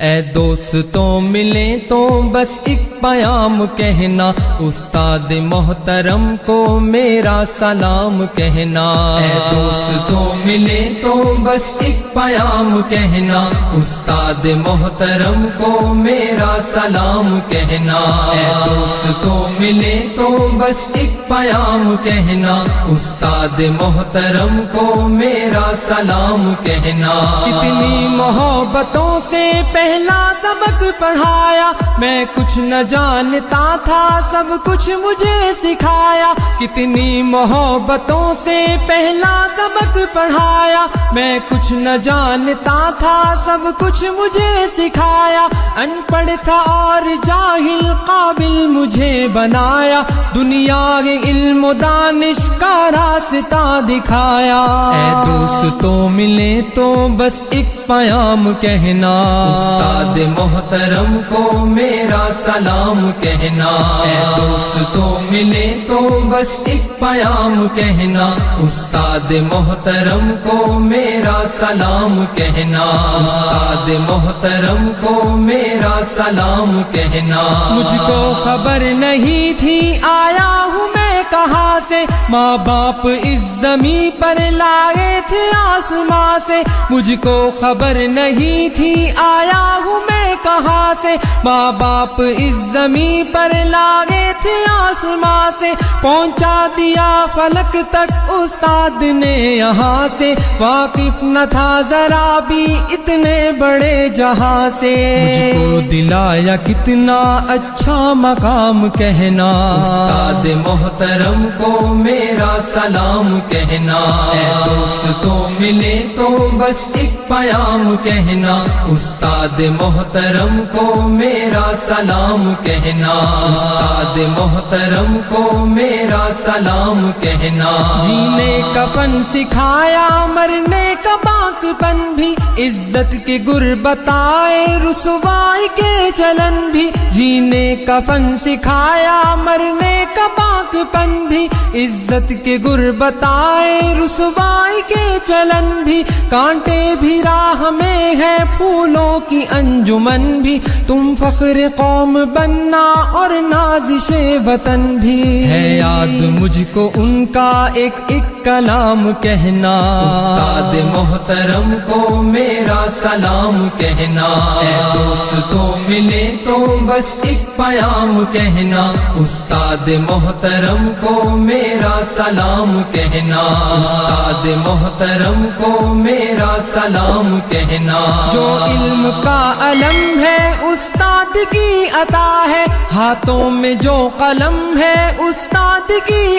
اے دوستوں ملیں تو بس ایک پیام کہنا، استاد محترم کو میرا سلام کہنا۔ اے دوستوں ملیں تو بس ایک پیام کہنا، استاد محترم کو میرا سلام کہنا۔ اے دوستوں ملیں تو بس ایک پیام کہنا، استاد محترم کو میرا سلام کہنا۔ کتنی محبتوں سے پہلا سبق پڑھایا، میں کچھ نہ جانتا تھا سب کچھ مجھے سکھایا۔ کتنی محبتوں سے پہلا سبق پڑھایا، میں کچھ نہ جانتا تھا سب کچھ مجھے سکھایا۔ ان پڑھ تھا اور جاہل قابل مجھے بنایا، دنیا کے علم و دانش کا راستہ دکھایا۔ اے دوستوں ملیں تو بس ایک پیام کہنا، استاد محترم کو میرا سلام کہنا۔ اے دوستوں ملیں تو بس ایک پیام کہنا، استاد محترم کو میرا سلام کہنا۔ استاد محترم کو میرا سلام کہنا۔ مجھ کو خبر نہیں تھی آیا ہوں میں کہاں سے، ماں باپ اس زمین پر لائے تھے آسماں سے۔ مجھ کو خبر نہیں تھی آیا ہوں میں کہاں سے، ماں باپ اس زمین پر لائے تھے آسماں سے۔ پہنچا دیا فلک تک استاد نے یہاں سے، واقف نہ تھا ذرا بھی اتنے بڑے جہاں سے۔ مجھ کو دلایا کتنا اچھا مقام کہنا، استاد محترم کو میرا سلام کہنا۔ اے دوستوں ملیں تو بس ایک پیام کہنا، استاد محترم کو میرا سلام کہنا۔ استاد محترم کو میرا سلام کہنا۔ جینے کا فن سکھایا، مرنے کا باقپن بھی، عزت کے گر بتائے رسوائی کے چلن بھی۔ جینے کا فن سکھایا، مرنے کا باقپن بھی، عزت کے گر بتائے رسوائی کے چلن بھی۔ کانٹے بھی راہ میں ہے، پھولوں کی انجمن بھی، تم فخر قوم بننا اور نازش وطن بھی۔ ہے یاد مجھ کو ان کا ایک ایک کلام کہنا، استاد محترم کو میرا سلام کہنا۔ اے دوستوں ملیں تو بس ایک پیام کہنا، استاد محترم کو میرا سلام کہنا۔ استاد محترم کو میرا سلام کہنا۔ جو علم کا علم ہے استاد کی عطا ہے، ہاتھوں میں جو قلم ہے استاد کی